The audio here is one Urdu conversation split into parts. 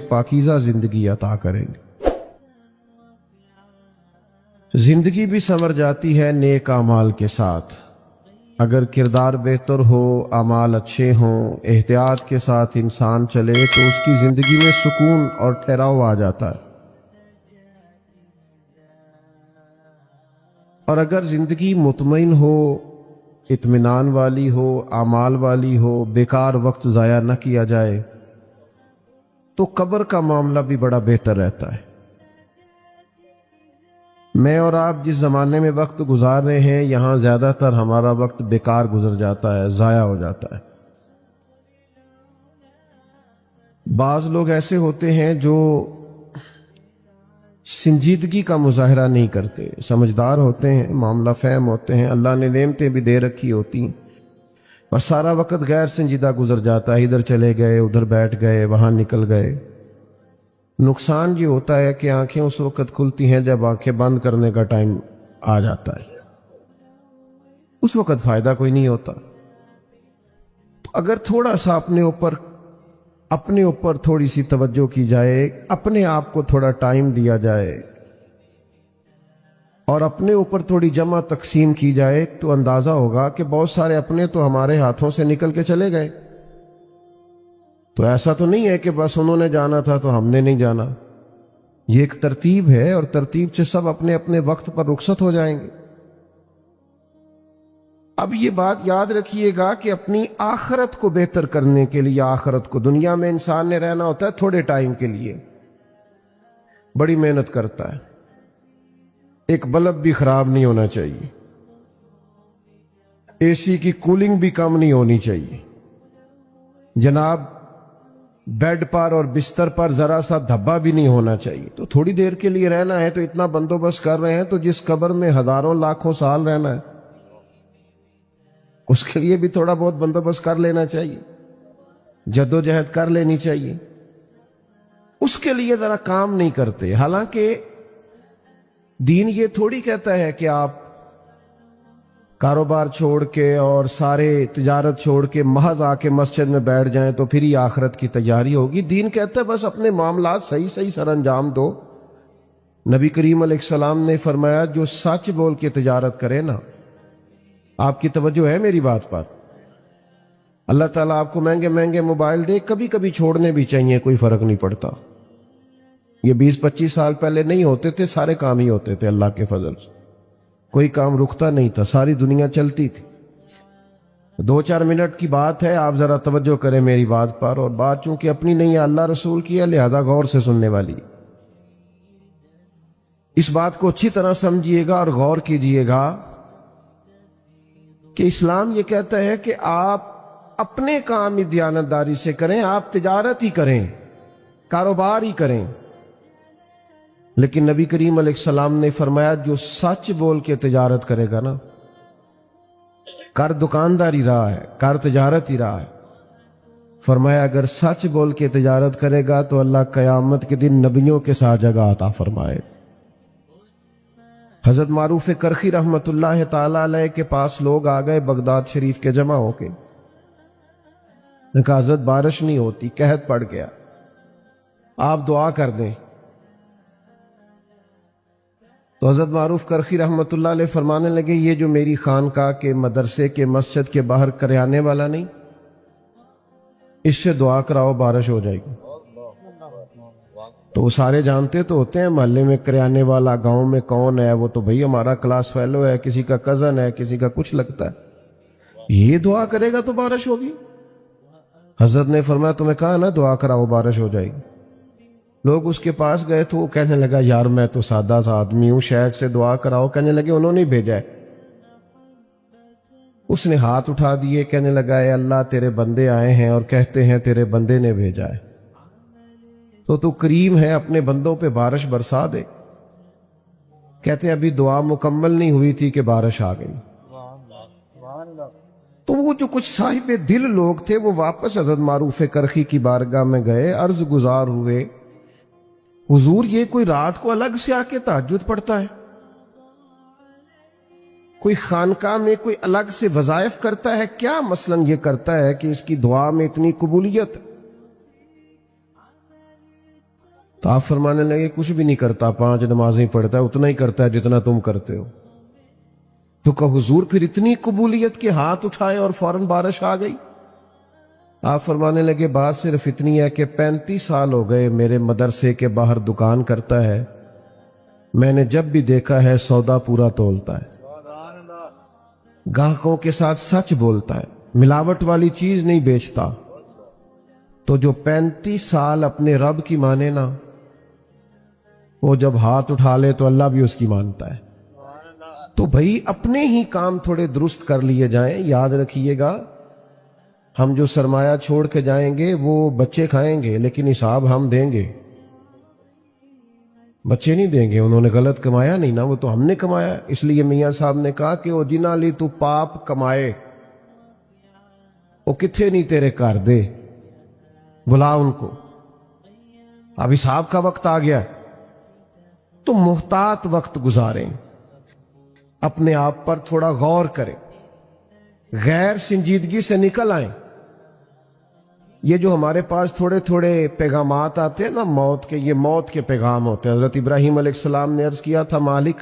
پاکیزہ زندگی عطا کریں گے۔ زندگی بھی سنور جاتی ہے نیک اعمال کے ساتھ، اگر کردار بہتر ہو، اعمال اچھے ہوں، احتیاط کے ساتھ انسان چلے تو اس کی زندگی میں سکون اور ٹھہراؤ آ جاتا ہے۔ اور اگر زندگی مطمئن ہو، اطمینان والی ہو، اعمال والی ہو، بیکار وقت ضائع نہ کیا جائے، تو قبر کا معاملہ بھی بڑا بہتر رہتا ہے۔ میں اور آپ جس زمانے میں وقت گزار رہے ہیں، یہاں زیادہ تر ہمارا وقت بیکار گزر جاتا ہے، ضائع ہو جاتا ہے۔ بعض لوگ ایسے ہوتے ہیں جو سنجیدگی کا مظاہرہ نہیں کرتے، سمجھدار ہوتے ہیں، معاملہ فہم ہوتے ہیں، اللہ نے نعمتیں بھی دے رکھی ہوتی ہیں، اور سارا وقت غیر سنجیدہ گزر جاتا ہے، ادھر چلے گئے، ادھر بیٹھ گئے، وہاں نکل گئے۔ نقصان یہ ہوتا ہے کہ آنکھیں اس وقت کھلتی ہیں جب آنکھیں بند کرنے کا ٹائم آ جاتا ہے، اس وقت فائدہ کوئی نہیں ہوتا۔ تو اگر تھوڑا سا اپنے اوپر تھوڑی سی توجہ کی جائے، اپنے آپ کو تھوڑا ٹائم دیا جائے اور اپنے اوپر تھوڑی جمع تقسیم کی جائے، تو اندازہ ہوگا کہ بہت سارے اپنے تو ہمارے ہاتھوں سے نکل کے چلے گئے۔ تو ایسا تو نہیں ہے کہ بس انہوں نے جانا تھا تو ہم نے نہیں جانا، یہ ایک ترتیب ہے، اور ترتیب سے سب اپنے اپنے وقت پر رخصت ہو جائیں گے۔ اب یہ بات یاد رکھیے گا کہ اپنی آخرت کو بہتر کرنے کے لیے، آخرت کو، دنیا میں انسان نے رہنا ہوتا ہے تھوڑے ٹائم کے لیے، بڑی محنت کرتا ہے، ایک بلب بھی خراب نہیں ہونا چاہیے، اے سی کی کولنگ بھی کم نہیں ہونی چاہیے، جناب بیڈ پر اور بستر پر ذرا سا دھبا بھی نہیں ہونا چاہیے۔ تو تھوڑی دیر کے لیے رہنا ہے تو اتنا بندوبست کر رہے ہیں، تو جس قبر میں ہزاروں لاکھوں سال رہنا ہے اس کے لیے بھی تھوڑا بہت بندوبست کر لینا چاہیے، جدوجہد کر لینی چاہیے۔ اس کے لیے ذرا کام نہیں کرتے، حالانکہ دین یہ تھوڑی کہتا ہے کہ آپ کاروبار چھوڑ کے اور سارے تجارت چھوڑ کے محض آ کے مسجد میں بیٹھ جائیں تو پھر ہی آخرت کی تیاری ہوگی۔ دین کہتا ہے بس اپنے معاملات صحیح سر انجام دو۔ نبی کریم علیہ السلام نے فرمایا جو سچ بول کے تجارت کرے نا، آپ کی توجہ ہے میری بات پر، اللہ تعالیٰ آپ کو مہنگے مہنگے موبائل دے، کبھی کبھی چھوڑنے بھی چاہیے، کوئی فرق نہیں پڑتا۔ یہ 20-25 سال پہلے نہیں ہوتے تھے، سارے کام ہی ہوتے تھے اللہ کے فضل سے، کوئی کام رکتا نہیں تھا، ساری دنیا چلتی تھی۔ 2-4 منٹ کی بات ہے، آپ ذرا توجہ کریں میری بات پر، اور بات چونکہ اپنی نہیں ہے، اللہ رسول کی ہے، لہذا غور سے سننے والی۔ اس بات کو اچھی طرح سمجھیے گا اور غور کیجئے گا کہ اسلام یہ کہتا ہے کہ آپ اپنے کام ہی دیانتداری سے کریں، آپ تجارت ہی کریں، کاروبار ہی کریں، لیکن نبی کریم علیہ السلام نے فرمایا جو سچ بول کے تجارت کرے گا نا، کر دکانداری رہا ہے، کر تجارت ہی رہا ہے، فرمایا اگر سچ بول کے تجارت کرے گا تو اللہ قیامت کے دن نبیوں کے ساتھ جگہ عطا فرمائے۔ حضرت معروف کرخی رحمت اللہ تعالی علیہ کے پاس لوگ آ گئے بغداد شریف کے جمع ہو کے، نے کہا حضرت بارش نہیں ہوتی، قحط پڑ گیا، آپ دعا کر دیں۔ تو حضرت معروف کرخی رحمت اللہ علیہ فرمانے لگے یہ جو میری خانقاہ کے، مدرسے کے، مسجد کے باہر کریانے والا نہیں، اس سے دعا کراؤ بارش ہو جائے گی۔ تو وہ سارے جانتے تو ہوتے ہیں محلے میں کریانے والا گاؤں میں کون ہے، وہ تو بھئی ہمارا کلاس فیلو ہے، کسی کا کزن ہے، کسی کا کچھ لگتا ہے، یہ دعا کرے گا تو بارش ہوگی۔ حضرت نے فرمایا تمہیں کہا نا دعا کراؤ بارش ہو جائے گی۔ لوگ اس کے پاس گئے تو وہ کہنے لگا یار میں تو سادہ سا آدمی ہوں، شیخ سے دعا کراؤ، کہنے لگے انہوں نے بھیجا ہے۔ اس نے ہاتھ اٹھا دیے، کہنے لگا اے اللہ تیرے بندے آئے ہیں اور کہتے ہیں تیرے بندے نے بھیجا ہے، تو کریم ہے اپنے بندوں پہ بارش برسا دے۔ کہتے ہیں ابھی دعا مکمل نہیں ہوئی تھی کہ بارش آ گئی۔ تو وہ جو کچھ صاحب دل لوگ تھے وہ واپس حضرت معروف کرخی کی بارگاہ میں گئے، عرض گزار ہوئے حضور یہ کوئی رات کو الگ سے آ کے تہجد پڑھتا ہے، کوئی خانقاہ میں کوئی الگ سے وظائف کرتا ہے کیا؟ مثلاً یہ کرتا ہے کہ اس کی دعا میں اتنی قبولیت؟ تو آپ فرمانے لگے کچھ بھی نہیں کرتا، 5 نمازیں پڑھتا ہے، اتنا ہی کرتا ہے جتنا تم کرتے ہو۔ تو کہ حضور پھر اتنی قبولیت کے ہاتھ اٹھائے اور فوراً بارش آ گئی۔ آپ فرمانے لگے بات صرف اتنی ہے کہ 35 سال ہو گئے میرے مدرسے کے باہر دکان کرتا ہے، میں نے جب بھی دیکھا ہے سودا پورا تولتا ہے، گاہکوں کے ساتھ سچ بولتا ہے، ملاوٹ والی چیز نہیں بیچتا۔ تو جو 35 سال اپنے رب کی مانے نا، وہ جب ہاتھ اٹھا لے تو اللہ بھی اس کی مانتا ہے۔ تو بھائی اپنے ہی کام تھوڑے درست کر لیے جائیں۔ یاد رکھیے گا، ہم جو سرمایہ چھوڑ کے جائیں گے وہ بچے کھائیں گے، لیکن حساب ہم دیں گے، بچے نہیں دیں گے۔ انہوں نے غلط کمایا نہیں نا، وہ تو ہم نے کمایا۔ اس لیے میاں صاحب نے کہا کہ وہ جنہ لی تو پاپ کمائے وہ کتھے نہیں تیرے کر دے، بلا ان کو، اب حساب کا وقت آ گیا۔ تو محتاط وقت گزاریں، اپنے آپ پر تھوڑا غور کریں، غیر سنجیدگی سے نکل آئیں۔ یہ جو ہمارے پاس تھوڑے تھوڑے پیغامات آتے ہیں نا موت کے، یہ موت کے پیغام ہوتے ہیں۔ حضرت ابراہیم علیہ السلام نے عرض کیا تھا مالک،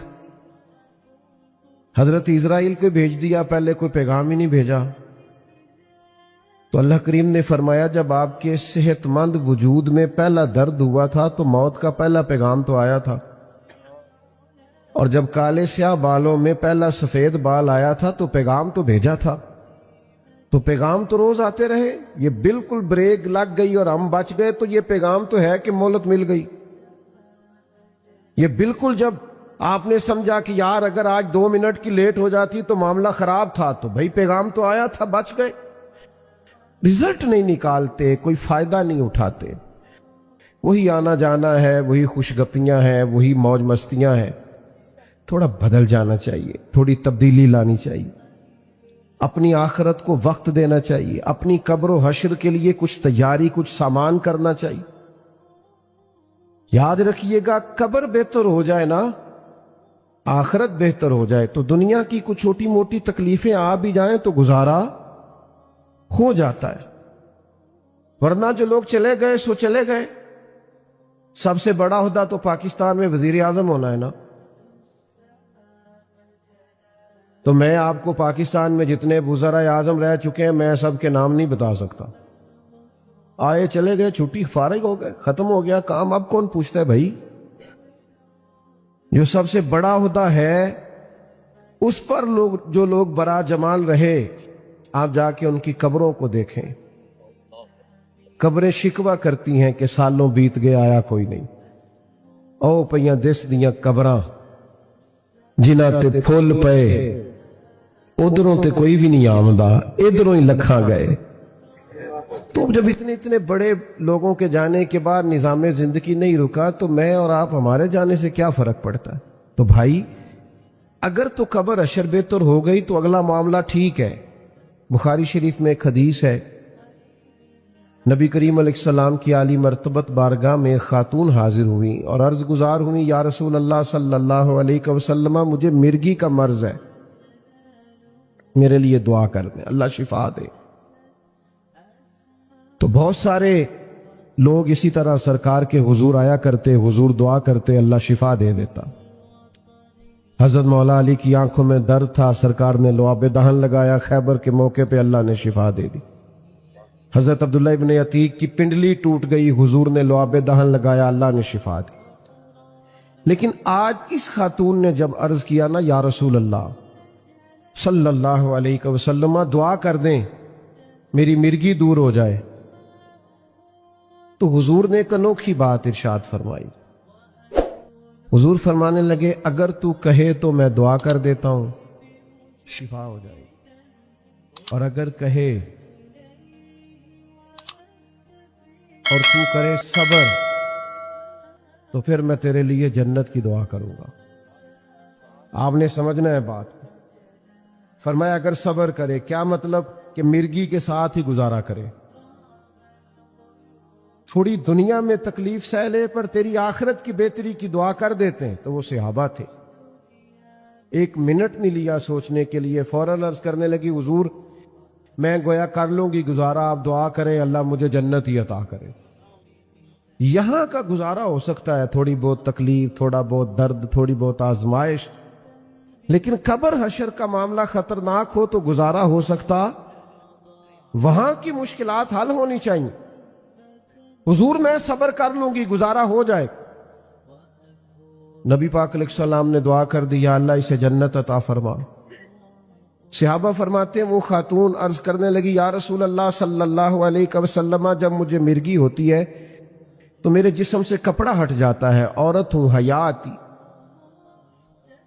حضرت اسرائیل کو بھیج دیا، پہلے کوئی پیغام ہی نہیں بھیجا۔ تو اللہ کریم نے فرمایا جب آپ کے صحت مند وجود میں پہلا درد ہوا تھا تو موت کا پہلا پیغام تو آیا تھا، اور جب کالے سیاہ بالوں میں پہلا سفید بال آیا تھا تو پیغام تو بھیجا تھا۔ تو پیغام تو روز آتے رہے، یہ بالکل بریک لگ گئی اور ہم بچ گئے تو یہ پیغام تو ہے کہ مہلت مل گئی۔ یہ بالکل جب آپ نے سمجھا کہ یار اگر آج 2 منٹ کی لیٹ ہو جاتی تو معاملہ خراب تھا، تو بھائی پیغام تو آیا تھا، بچ گئے۔ رزلٹ نہیں نکالتے، کوئی فائدہ نہیں اٹھاتے، وہی آنا جانا ہے، وہی خوشگپیاں ہیں، وہی موج مستیاں ہیں۔ تھوڑا بدل جانا چاہیے، تھوڑی تبدیلی لانی چاہیے، اپنی آخرت کو وقت دینا چاہیے، اپنی قبر و حشر کے لیے کچھ تیاری، کچھ سامان کرنا چاہیے۔ یاد رکھیے گا، قبر بہتر ہو جائے نا، آخرت بہتر ہو جائے تو دنیا کی کچھ چھوٹی موٹی تکلیفیں آ بھی جائیں تو گزارا ہو جاتا ہے، ورنہ جو لوگ چلے گئے سو چلے گئے۔ سب سے بڑا عہدہ تو پاکستان میں وزیر اعظم ہونا ہے نا۔ تو میں آپ کو پاکستان میں جتنے وزراء اعظم رہ چکے ہیں میں سب کے نام نہیں بتا سکتا۔ آئے چلے گئے، چھٹی، فارغ ہو گئے، ختم ہو گیا کام، اب کون پوچھتا ہے بھائی؟ جو سب سے بڑا عہدہ ہے اس پر جو لوگ برا جمال رہے، آپ جا کے ان کی قبروں کو دیکھیں، قبریں شکوہ کرتی ہیں کہ سالوں بیت گئے آیا کوئی نہیں۔ او پئیاں دس دیاں قبراں جنہ تے پھول پے، ادھروں تے کوئی بھی نہیں آمدہ، ادھروں ہی لکھاں گئے۔ تو جب اتنے بڑے لوگوں کے جانے کے بعد نظام زندگی نہیں رکا تو میں اور آپ ہمارے جانے سے کیا فرق پڑتا ہے؟ تو بھائی اگر تو قبر حشر بہتر ہو گئی تو اگلا معاملہ ٹھیک ہے۔ بخاری شریف میں ایک حدیث ہے، نبی کریم علیہ السلام کی عالی مرتبت بارگاہ میں ایک خاتون حاضر ہوئی اور عرض گزار ہوئی، یا رسول اللہ صلی اللہ علیہ وسلم، مجھے مرگی کا مرض ہے، میرے لیے دعا کر دیں، اللہ شفا دے۔ تو بہت سارے لوگ اسی طرح سرکار کے حضور آیا کرتے، حضور دعا کرتے، اللہ شفا دے دیتا۔ حضرت مولا علی کی آنکھوں میں درد تھا، سرکار نے لعاب دہن لگایا، خیبر کے موقع پہ اللہ نے شفا دے دی۔ حضرت عبداللہ ابن عتیق کی پنڈلی ٹوٹ گئی، حضور نے لعاب دہن لگایا، اللہ نے شفا دی۔ لیکن آج اس خاتون نے جب عرض کیا نا، یا رسول اللہ صلی اللہ علیہ وسلم دعا کر دیں میری مرگی دور ہو جائے، تو حضور نے ایک انوکھی بات ارشاد فرمائی۔ حضور فرمانے لگے اگر تو کہے تو میں دعا کر دیتا ہوں، شفا ہو جائے گی، اور اگر کہے اور تو کرے صبر تو پھر میں تیرے لیے جنت کی دعا کروں گا۔ آپ نے سمجھنا ہے بات۔ فرمایا اگر صبر کرے، کیا مطلب؟ کہ مرگی کے ساتھ ہی گزارا کرے، تھوڑی دنیا میں تکلیف سہ لے پر تیری آخرت کی بہتری کی دعا کر دیتے ہیں۔ تو وہ صحابہ تھے، 1 منٹ نہیں لیا سوچنے کے لیے، فوراً عرض کرنے لگی حضور میں گویا کر لوں گی گزارا، آپ دعا کریں اللہ مجھے جنت ہی عطا کرے۔ یہاں کا گزارا ہو سکتا ہے، تھوڑی بہت تکلیف، تھوڑا بہت درد، تھوڑی بہت آزمائش، لیکن قبر حشر کا معاملہ خطرناک ہو تو گزارا ہو سکتا، وہاں کی مشکلات حل ہونی چاہیے۔ حضور میں صبر کر لوں گی، گزارا ہو جائے۔ نبی پاک علیہ السلام نے دعا کر دی، یا اللہ اسے جنت عطا فرما۔ صحابہ فرماتے ہیں وہ خاتون عرض کرنے لگی، یا رسول اللہ صلی اللہ علیہ وسلم، جب مجھے مرگی ہوتی ہے تو میرے جسم سے کپڑا ہٹ جاتا ہے، عورت ہوں، حیا آتی۔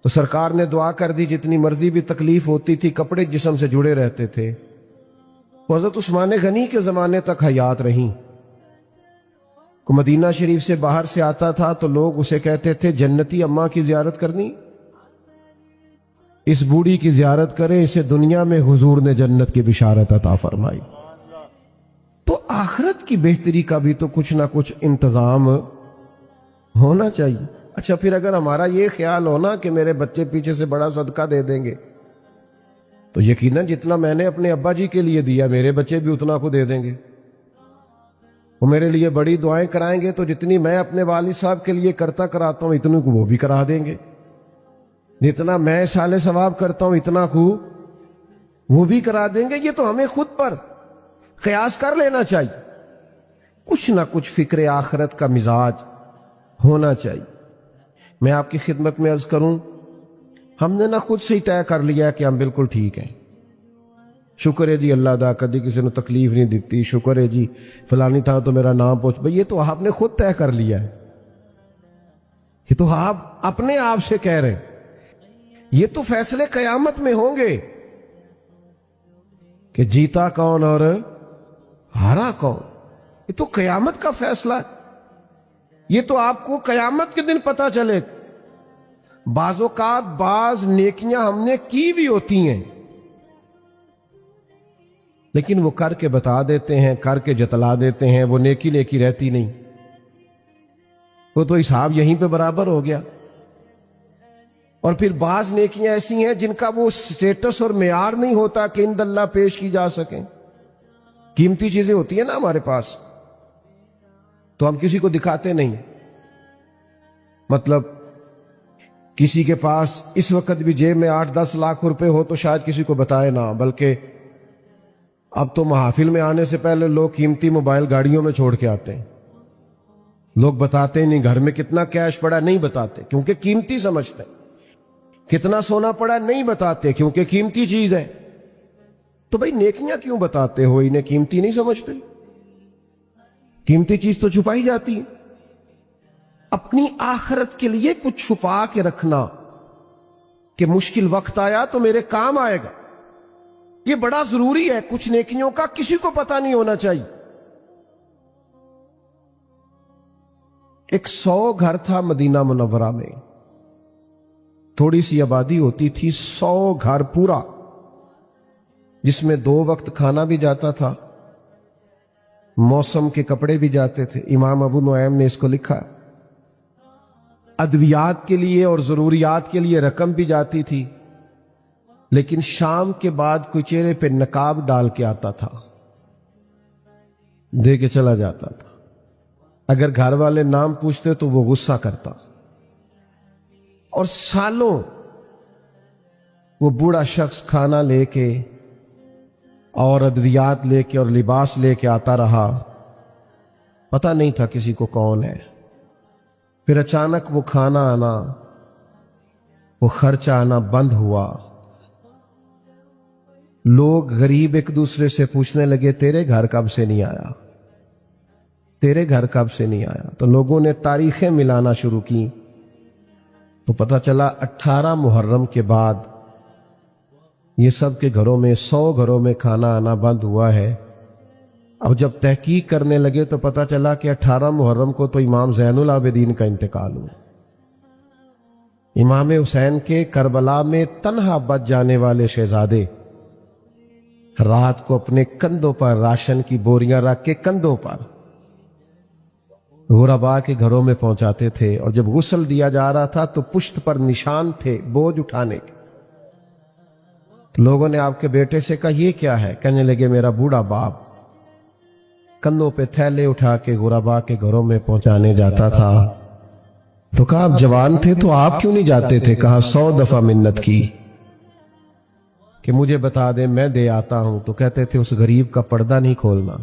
تو سرکار نے دعا کر دی، جتنی مرضی بھی تکلیف ہوتی تھی کپڑے جسم سے جڑے رہتے تھے۔ حضرت عثمان غنی کے زمانے تک حیات رہیں۔ کو مدینہ شریف سے باہر سے آتا تھا تو لوگ اسے کہتے تھے، جنتی اماں کی زیارت کرنی، اس بوڑھی کی زیارت کرے، اسے دنیا میں حضور نے جنت کی بشارت عطا فرمائی۔ تو آخرت کی بہتری کا بھی تو کچھ نہ کچھ انتظام ہونا چاہیے۔ اچھا پھر اگر ہمارا یہ خیال ہونا کہ میرے بچے پیچھے سے بڑا صدقہ دے دیں گے، تو یقیناً جتنا میں نے اپنے ابا جی کے لیے دیا میرے بچے بھی اتنا کو دے دیں گے۔ وہ میرے لیے بڑی دعائیں کرائیں گے تو جتنی میں اپنے والد صاحب کے لیے کراتا ہوں اتنی کو وہ بھی کرا دیں گے، جتنا میں سال ثواب کرتا ہوں اتنا کو وہ بھی کرا دیں گے۔ یہ تو ہمیں خود پر قیاس کر لینا چاہیے، کچھ نہ کچھ فکر آخرت کا مزاج ہونا چاہیے۔ میں آپ کی خدمت میں عرض کروں، ہم نے نہ خود سے ہی طے کر لیا کہ ہم بالکل ٹھیک ہیں، شکر ہے جی اللہ دا، کبھی کسی نے تکلیف نہیں دیتی، شکر ہے جی فلانی تھا تو میرا نام پہنچ بھئی، یہ تو آپ نے خود طے کر لیا ہے، یہ تو آپ اپنے آپ سے کہہ رہے ہیں۔ یہ تو فیصلے قیامت میں ہوں گے کہ جیتا کون اور ہارا کون، یہ تو قیامت کا فیصلہ ہے، یہ تو آپ کو قیامت کے دن پتا چلے۔ بعض اوقات بعض نیکیاں ہم نے کی بھی ہوتی ہیں لیکن وہ کر کے بتا دیتے ہیں، کر کے جتلا دیتے ہیں، وہ نیکی نیکی رہتی نہیں، وہ تو حساب یہیں پہ برابر ہو گیا۔ اور پھر بعض نیکیاں ایسی ہیں جن کا وہ سٹیٹس اور معیار نہیں ہوتا کہ عند اللہ پیش کی جا سکیں۔ قیمتی چیزیں ہوتی ہیں نا ہمارے پاس، تو ہم کسی کو دکھاتے نہیں۔ مطلب کسی کے پاس اس وقت بھی جیب میں 8-10 لاکھ روپے ہو تو شاید کسی کو بتائے نہ، بلکہ اب تو محافل میں آنے سے پہلے لوگ قیمتی موبائل گاڑیوں میں چھوڑ کے آتے ہیں، لوگ بتاتے نہیں گھر میں کتنا کیش پڑا، نہیں بتاتے کیونکہ قیمتی سمجھتے ہیں، کتنا سونا پڑا نہیں بتاتے کیونکہ قیمتی چیز ہے۔ تو بھئی نیکیاں کیوں بتاتے ہو، انہیں قیمتی نہیں سمجھتے؟ قیمتی چیز تو چھپائی جاتی ہے۔ اپنی آخرت کے لیے کچھ چھپا کے رکھنا کہ مشکل وقت آیا تو میرے کام آئے گا، یہ بڑا ضروری ہے۔ کچھ نیکیوں کا کسی کو پتہ نہیں ہونا چاہیے۔ ایک 100 گھر تھا مدینہ منورہ میں، تھوڑی سی آبادی ہوتی تھی، 100 گھر پورا، جس میں 2 وقت کھانا بھی جاتا تھا، موسم کے کپڑے بھی جاتے تھے۔ امام ابو نعیم نے اس کو لکھا ہے، ادویات کے لیے اور ضروریات کے لیے رقم بھی جاتی تھی، لیکن شام کے بعد کوئی چہرے پہ نقاب ڈال کے آتا تھا، دے کے چلا جاتا تھا۔ اگر گھر والے نام پوچھتے تو وہ غصہ کرتا، اور سالوں وہ بوڑھا شخص کھانا لے کے اور ادویات لے کے اور لباس لے کے آتا رہا، پتہ نہیں تھا کسی کو کون ہے۔ پھر اچانک وہ کھانا آنا، وہ خرچہ آنا بند ہوا۔ لوگ غریب ایک دوسرے سے پوچھنے لگے، تیرے گھر کب سے نہیں آیا، تیرے گھر کب سے نہیں آیا؟ تو لوگوں نے تاریخیں ملانا شروع کی تو پتہ چلا 18 محرم کے بعد یہ سب کے گھروں میں 100 گھروں میں کھانا آنا بند ہوا ہے۔ اب جب تحقیق کرنے لگے تو پتہ چلا کہ 18 محرم کو تو امام زین العابدین کا انتقال ہوا۔ امام حسین کے کربلا میں تنہا بچ جانے والے شہزادے رات کو اپنے کندھوں پر راشن کی بوریاں رکھ کے کندھوں پر غربا کے گھروں میں پہنچاتے تھے، اور جب غسل دیا جا رہا تھا تو پشت پر نشان تھے بوجھ اٹھانے کے۔ لوگوں نے آپ کے بیٹے سے کہا یہ کیا ہے؟ کہنے لگے میرا بوڑھا باپ کندھوں پہ تھیلے اٹھا کے غربا کے گھروں میں پہنچانے جاتا تھا۔ تو کہا آپ جوان تھے تو آپ کیوں نہیں جاتے تھے؟ کہا 100 دفعہ منت کی کہ مجھے بتا دیں میں دے آتا ہوں، تو کہتے تھے اس غریب کا پردہ نہیں کھولنا،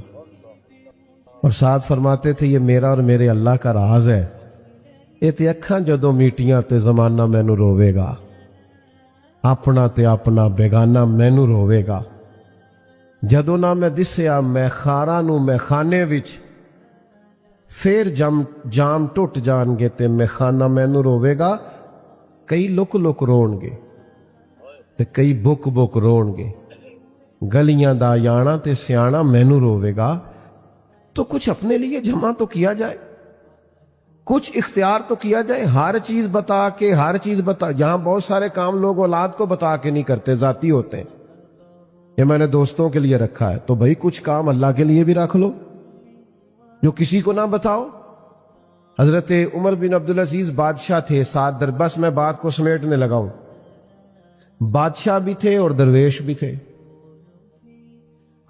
اور ساتھ فرماتے تھے یہ میرا اور میرے اللہ کا راز ہے، یہ تے اکھاں جدوں میٹیاں تے زمانہ مینوں روے گا، اپنا تے اپنا بیگانہ مینوں روے گا، جدوں نہ میں دسیا میں خاراں نوں میں خانے وچ، پھر جام ٹوٹ جان گے تے میں خانہ مینوں روے گا، کئی لک لک رون گے تے کئی بک بک رون گے، گلیاں دا یانا تے سیانا مینوں روے گا۔ تو کچھ اپنے لیے جمع تو کیا جائے، کچھ اختیار تو کیا جائے، ہر چیز بتا کے یہاں بہت سارے کام لوگ اولاد کو بتا کے نہیں کرتے، ذاتی ہوتے ہیں، یہ میں نے دوستوں کے لیے رکھا ہے، تو بھائی کچھ کام اللہ کے لیے بھی رکھ لو جو کسی کو نہ بتاؤ۔ حضرت عمر بن عبدالعزیز بادشاہ تھے، 7 بس میں بات کو سمیٹنے لگا ہوں، بادشاہ بھی تھے اور درویش بھی تھے۔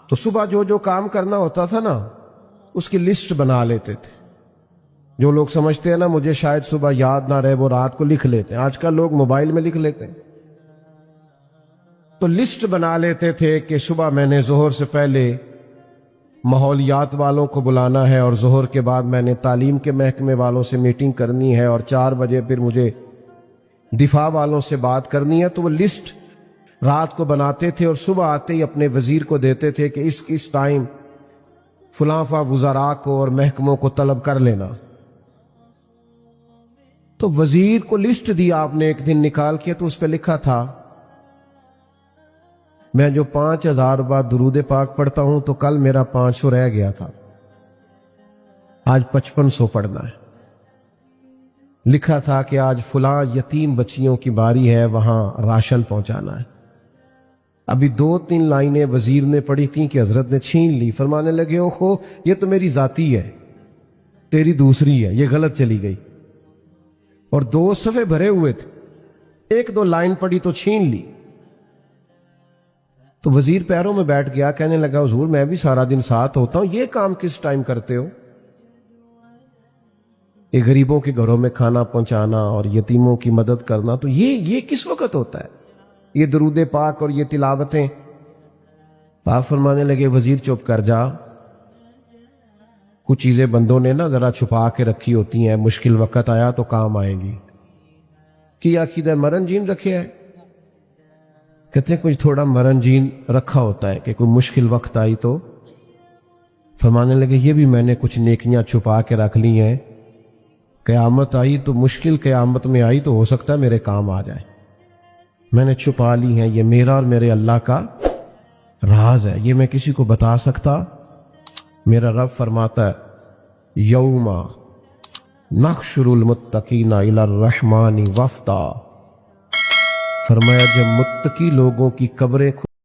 تو صبح جو کام کرنا ہوتا تھا نا اس کی لسٹ بنا لیتے تھے۔ جو لوگ سمجھتے ہیں نا مجھے شاید صبح یاد نہ رہے وہ رات کو لکھ لیتے ہیں، آج کل لوگ موبائل میں لکھ لیتے ہیں، تو لسٹ بنا لیتے تھے کہ صبح میں نے ظہر سے پہلے ماحولیات والوں کو بلانا ہے، اور ظہر کے بعد میں نے تعلیم کے محکمے والوں سے میٹنگ کرنی ہے، اور 4 بجے پھر مجھے دفاع والوں سے بات کرنی ہے۔ تو وہ لسٹ رات کو بناتے تھے اور صبح آتے ہی اپنے وزیر کو دیتے تھے کہ اس ٹائم فلاں وزراء کو اور محکموں کو طلب کر لینا۔ تو وزیر کو لسٹ دی آپ نے ایک دن نکال کے، تو اس پہ لکھا تھا میں جو 5000 بار درود پاک پڑھتا ہوں تو کل میرا 500 رہ گیا تھا، آج 5500 پڑھنا ہے۔ لکھا تھا کہ آج فلاں یتیم بچیوں کی باری ہے، وہاں راشن پہنچانا ہے۔ ابھی 2-3 لائنیں وزیر نے پڑھی تھیں کہ حضرت نے چھین لی، فرمانے لگے اوہو یہ تو میری ذاتی ہے، تیری دوسری ہے، یہ غلط چلی گئی، اور 2 صفحے بھرے ہوئے تھے، 1-2 لائن پڑھی تو چھین لی۔ تو وزیر پیروں میں بیٹھ گیا، کہنے لگا حضور میں بھی سارا دن ساتھ ہوتا ہوں، یہ کام کس ٹائم کرتے ہو؟ یہ غریبوں کے گھروں میں کھانا پہنچانا اور یتیموں کی مدد کرنا، تو یہ کس وقت ہوتا ہے؟ یہ درود پاک اور یہ تلاوتیں؟ آپ فرمانے لگے وزیر چپ کر جا، کچھ چیزیں بندوں نے نا ذرا چھپا کے رکھی ہوتی ہیں، مشکل وقت آیا تو کام آئیں گی۔ کیا عقیدہ مرن جین رکھے ہے؟ کہتے ہیں کچھ تھوڑا مرن جین رکھا ہوتا ہے کہ کوئی مشکل وقت آئی تو۔ فرمانے لگے یہ بھی میں نے کچھ نیکیاں چھپا کے رکھ لی ہیں، قیامت آئی تو مشکل قیامت میں آئی تو ہو سکتا ہے میرے کام آ جائے، میں نے چھپا لی ہیں، یہ میرا اور میرے اللہ کا راز ہے، یہ میں کسی کو بتا سکتا؟ میرا رب فرماتا ہے یوم نحشر المتقین الی الرحمن وفدا، فرمایا جب متقی لوگوں کی قبریں